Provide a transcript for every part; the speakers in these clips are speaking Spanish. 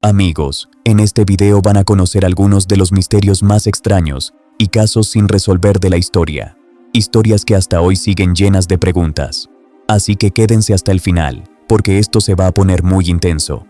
Amigos, en este video van a conocer algunos de los misterios más extraños y casos sin resolver de la historia. Historias que hasta hoy siguen llenas de preguntas. Así que quédense hasta el final, porque esto se va a poner muy intenso.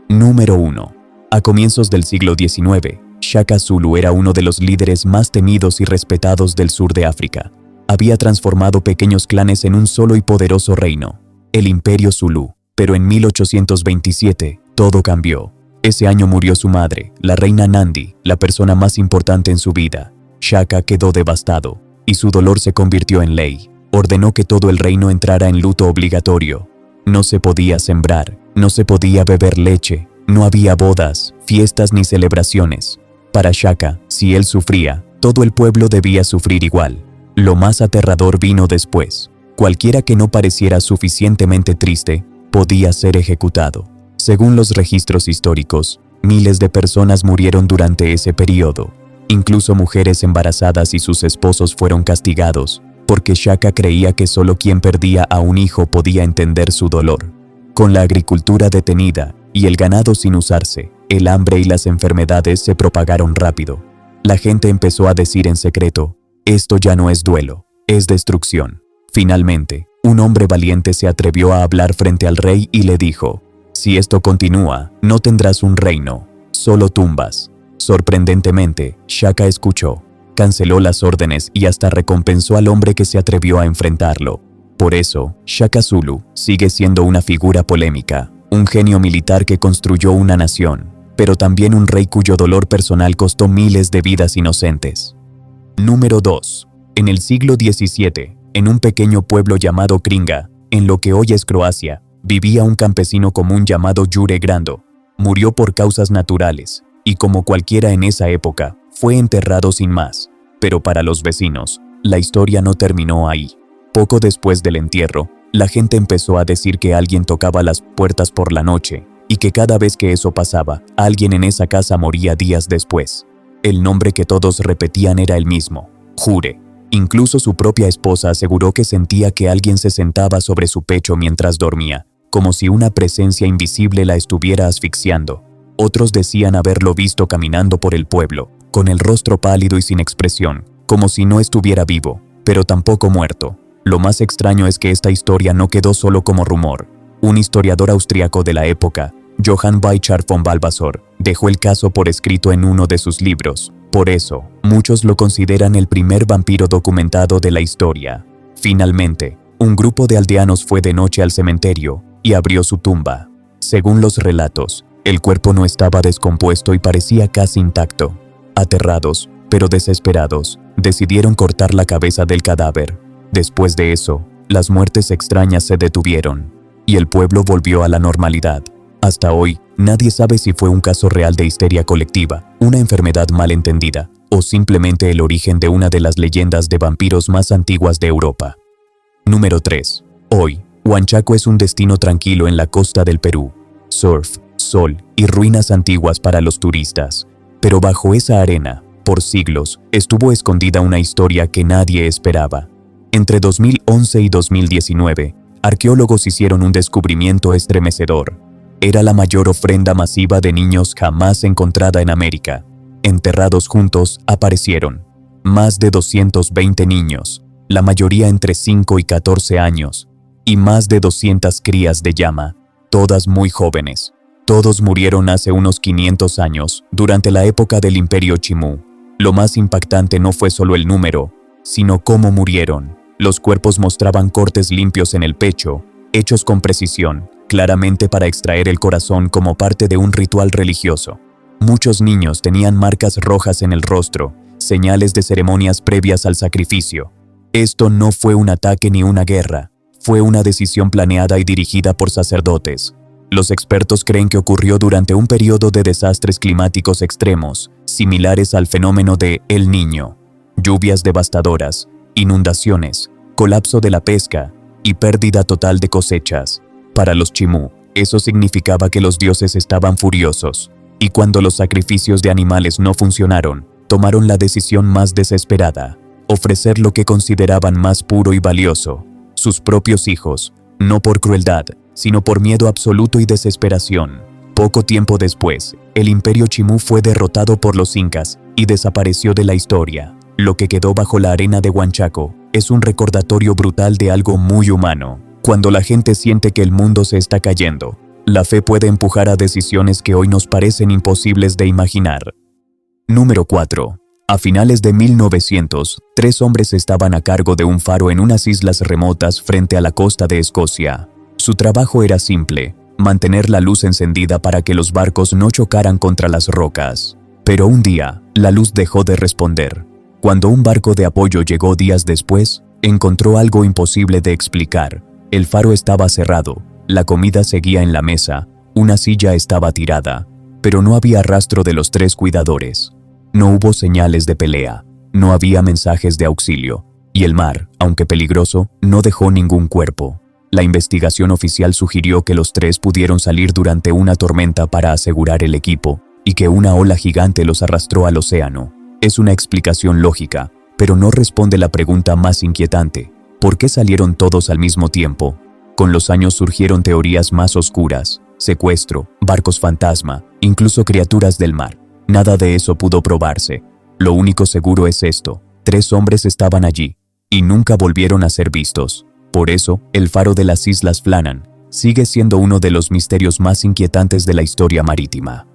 Número 1. A comienzos del siglo XIX, Shaka Zulu era uno de los líderes más temidos y respetados del sur de África. Había transformado pequeños clanes en un solo y poderoso reino, el Imperio Zulú. Pero en 1827, todo cambió. Ese año murió su madre, la reina Nandi, la persona más importante en su vida. Shaka quedó devastado, y su dolor se convirtió en ley. Ordenó que todo el reino entrara en luto obligatorio. No se podía sembrar, no se podía beber leche, no había bodas, fiestas ni celebraciones. Para Shaka, si él sufría, todo el pueblo debía sufrir igual. Lo más aterrador vino después. Cualquiera que no pareciera suficientemente triste, podía ser ejecutado. Según los registros históricos, miles de personas murieron durante ese periodo. Incluso mujeres embarazadas y sus esposos fueron castigados, porque Shaka creía que solo quien perdía a un hijo podía entender su dolor. Con la agricultura detenida y el ganado sin usarse, el hambre y las enfermedades se propagaron rápido. La gente empezó a decir en secreto, esto ya no es duelo, es destrucción. Finalmente, un hombre valiente se atrevió a hablar frente al rey y le dijo, si esto continúa, no tendrás un reino, solo tumbas. Sorprendentemente, Shaka escuchó, canceló las órdenes y hasta recompensó al hombre que se atrevió a enfrentarlo. Por eso, Shaka Zulu sigue siendo una figura polémica, un genio militar que construyó una nación, pero también un rey cuyo dolor personal costó miles de vidas inocentes. Número 2. En el siglo XVII, en un pequeño pueblo llamado Kringa, en lo que hoy es Croacia, vivía un campesino común llamado Jure Grando. Murió por causas naturales, y como cualquiera en esa época, fue enterrado sin más. Pero para los vecinos, la historia no terminó ahí. Poco después del entierro, la gente empezó a decir que alguien tocaba las puertas por la noche, y que cada vez que eso pasaba, alguien en esa casa moría días después. El nombre que todos repetían era el mismo, Jure. Incluso su propia esposa aseguró que sentía que alguien se sentaba sobre su pecho mientras dormía, como si una presencia invisible la estuviera asfixiando. Otros decían haberlo visto caminando por el pueblo, con el rostro pálido y sin expresión, como si no estuviera vivo, pero tampoco muerto. Lo más extraño es que esta historia no quedó solo como rumor. Un historiador austriaco de la época, Johann Weichar von Balthasar, dejó el caso por escrito en uno de sus libros. Por eso, muchos lo consideran el primer vampiro documentado de la historia. Finalmente, un grupo de aldeanos fue de noche al cementerio y abrió su tumba. Según los relatos, el cuerpo no estaba descompuesto y parecía casi intacto. Aterrados, pero desesperados, decidieron cortar la cabeza del cadáver. Después de eso, las muertes extrañas se detuvieron, y el pueblo volvió a la normalidad. Hasta hoy, nadie sabe si fue un caso real de histeria colectiva, una enfermedad malentendida, o simplemente el origen de una de las leyendas de vampiros más antiguas de Europa. Número 3. Hoy, Huanchaco es un destino tranquilo en la costa del Perú. Surf, sol y ruinas antiguas para los turistas. Pero bajo esa arena, por siglos, estuvo escondida una historia que nadie esperaba. Entre 2011 y 2019, arqueólogos hicieron un descubrimiento estremecedor. Era la mayor ofrenda masiva de niños jamás encontrada en América. Enterrados juntos, aparecieron más de 220 niños, la mayoría entre 5 y 14 años, y más de 200 crías de llama, todas muy jóvenes. Todos murieron hace unos 500 años, durante la época del Imperio Chimú. Lo más impactante no fue solo el número, sino cómo murieron. Los cuerpos mostraban cortes limpios en el pecho, hechos con precisión, claramente para extraer el corazón como parte de un ritual religioso. Muchos niños tenían marcas rojas en el rostro, señales de ceremonias previas al sacrificio. Esto no fue un ataque ni una guerra, fue una decisión planeada y dirigida por sacerdotes. Los expertos creen que ocurrió durante un periodo de desastres climáticos extremos, similares al fenómeno de El Niño. Lluvias devastadoras, inundaciones, colapso de la pesca y pérdida total de cosechas. Para los Chimú, eso significaba que los dioses estaban furiosos, y cuando los sacrificios de animales no funcionaron, tomaron la decisión más desesperada, ofrecer lo que consideraban más puro y valioso, sus propios hijos, no por crueldad, sino por miedo absoluto y desesperación. Poco tiempo después, el imperio Chimú fue derrotado por los incas y desapareció de la historia. Lo que quedó bajo la arena de Huanchaco es un recordatorio brutal de algo muy humano. Cuando la gente siente que el mundo se está cayendo, la fe puede empujar a decisiones que hoy nos parecen imposibles de imaginar. Número 4. A finales de 1900, 3 hombres estaban a cargo de un faro en unas islas remotas frente a la costa de Escocia. Su trabajo era simple: mantener la luz encendida para que los barcos no chocaran contra las rocas. Pero un día, la luz dejó de responder. Cuando un barco de apoyo llegó días después, encontró algo imposible de explicar. El faro estaba cerrado, la comida seguía en la mesa, una silla estaba tirada, pero no había rastro de los 3 cuidadores. No hubo señales de pelea, no había mensajes de auxilio, y el mar, aunque peligroso, no dejó ningún cuerpo. La investigación oficial sugirió que los 3 pudieron salir durante una tormenta para asegurar el equipo, y que una ola gigante los arrastró al océano. Es una explicación lógica, pero no responde la pregunta más inquietante: ¿por qué salieron todos al mismo tiempo? Con los años surgieron teorías más oscuras: secuestro, barcos fantasma, incluso criaturas del mar. Nada de eso pudo probarse. Lo único seguro es esto: 3 hombres estaban allí, y nunca volvieron a ser vistos. Por eso, el faro de las Islas Flannan sigue siendo uno de los misterios más inquietantes de la historia marítima.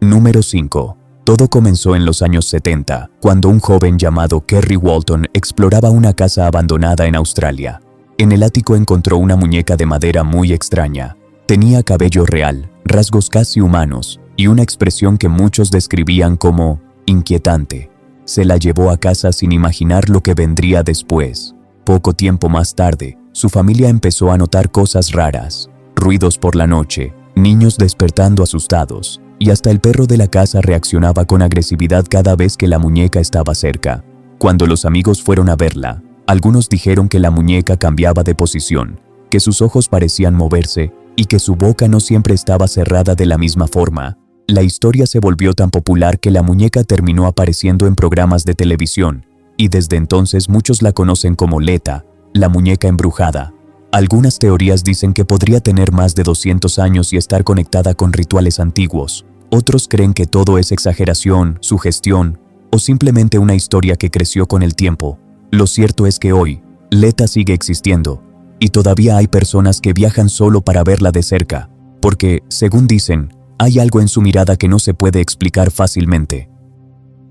Número 5. Todo comenzó en los años 70, cuando un joven llamado Kerry Walton exploraba una casa abandonada en Australia. En el ático encontró una muñeca de madera muy extraña. Tenía cabello real, rasgos casi humanos, y una expresión que muchos describían como inquietante. Se la llevó a casa sin imaginar lo que vendría después. Poco tiempo más tarde, su familia empezó a notar cosas raras: ruidos por la noche, niños despertando asustados, y hasta el perro de la casa reaccionaba con agresividad cada vez que la muñeca estaba cerca. Cuando los amigos fueron a verla, algunos dijeron que la muñeca cambiaba de posición, que sus ojos parecían moverse y que su boca no siempre estaba cerrada de la misma forma. La historia se volvió tan popular que la muñeca terminó apareciendo en programas de televisión, y desde entonces muchos la conocen como Leta, la muñeca embrujada. Algunas teorías dicen que podría tener más de 200 años y estar conectada con rituales antiguos. Otros creen que todo es exageración, sugestión, o simplemente una historia que creció con el tiempo. Lo cierto es que hoy, Leta sigue existiendo, y todavía hay personas que viajan solo para verla de cerca, porque, según dicen, hay algo en su mirada que no se puede explicar fácilmente.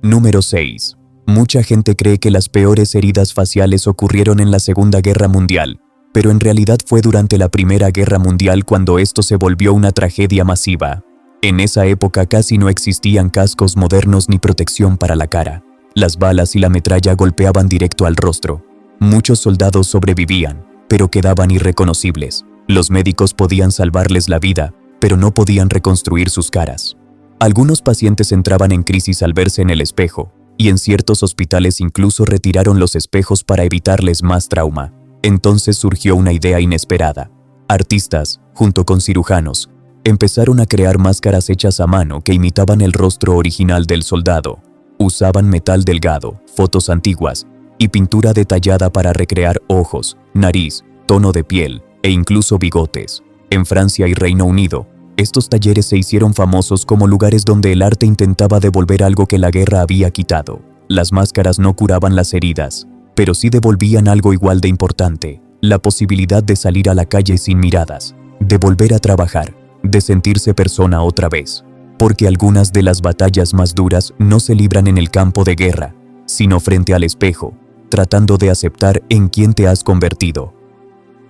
Número 6. Mucha gente cree que las peores heridas faciales ocurrieron en la Segunda Guerra Mundial, pero en realidad fue durante la Primera Guerra Mundial cuando esto se volvió una tragedia masiva. En esa época casi no existían cascos modernos ni protección para la cara. Las balas y la metralla golpeaban directo al rostro. Muchos soldados sobrevivían, pero quedaban irreconocibles. Los médicos podían salvarles la vida, pero no podían reconstruir sus caras. Algunos pacientes entraban en crisis al verse en el espejo, y en ciertos hospitales incluso retiraron los espejos para evitarles más trauma. Entonces surgió una idea inesperada. Artistas, junto con cirujanos, empezaron a crear máscaras hechas a mano que imitaban el rostro original del soldado. Usaban metal delgado, fotos antiguas y pintura detallada para recrear ojos, nariz, tono de piel e incluso bigotes. En Francia y Reino Unido, estos talleres se hicieron famosos como lugares donde el arte intentaba devolver algo que la guerra había quitado. Las máscaras no curaban las heridas, pero sí devolvían algo igual de importante: la posibilidad de salir a la calle sin miradas, de volver a trabajar, de sentirse persona otra vez. Porque algunas de las batallas más duras no se libran en el campo de guerra, sino frente al espejo, tratando de aceptar en quién te has convertido.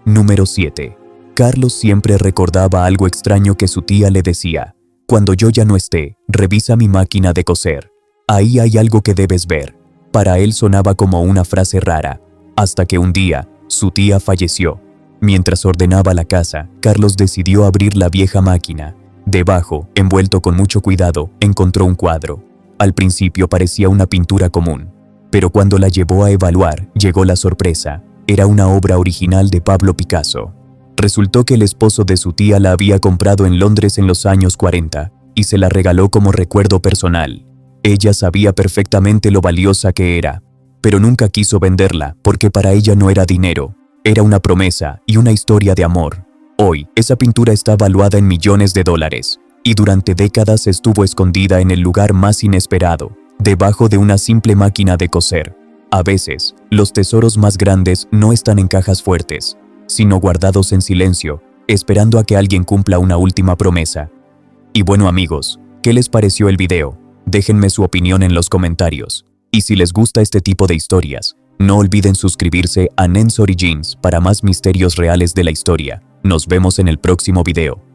Número 7. Carlos siempre recordaba algo extraño que su tía le decía: cuando yo ya no esté, revisa mi máquina de coser. Ahí hay algo que debes ver. Para él sonaba como una frase rara, hasta que un día, su tía falleció. Mientras ordenaba la casa, Carlos decidió abrir la vieja máquina. Debajo, envuelto con mucho cuidado, encontró un cuadro. Al principio parecía una pintura común, pero cuando la llevó a evaluar, llegó la sorpresa. Era una obra original de Pablo Picasso. Resultó que el esposo de su tía la había comprado en Londres en los años 40 y se la regaló como recuerdo personal. Ella sabía perfectamente lo valiosa que era, pero nunca quiso venderla porque para ella no era dinero, era una promesa y una historia de amor. Hoy, esa pintura está valuada en millones de dólares y durante décadas estuvo escondida en el lugar más inesperado, debajo de una simple máquina de coser. A veces, los tesoros más grandes no están en cajas fuertes, sino guardados en silencio, esperando a que alguien cumpla una última promesa. Y bueno amigos, ¿qué les pareció el video? Déjenme su opinión en los comentarios. Y si les gusta este tipo de historias, no olviden suscribirse a Nens Origins para más misterios reales de la historia. Nos vemos en el próximo video.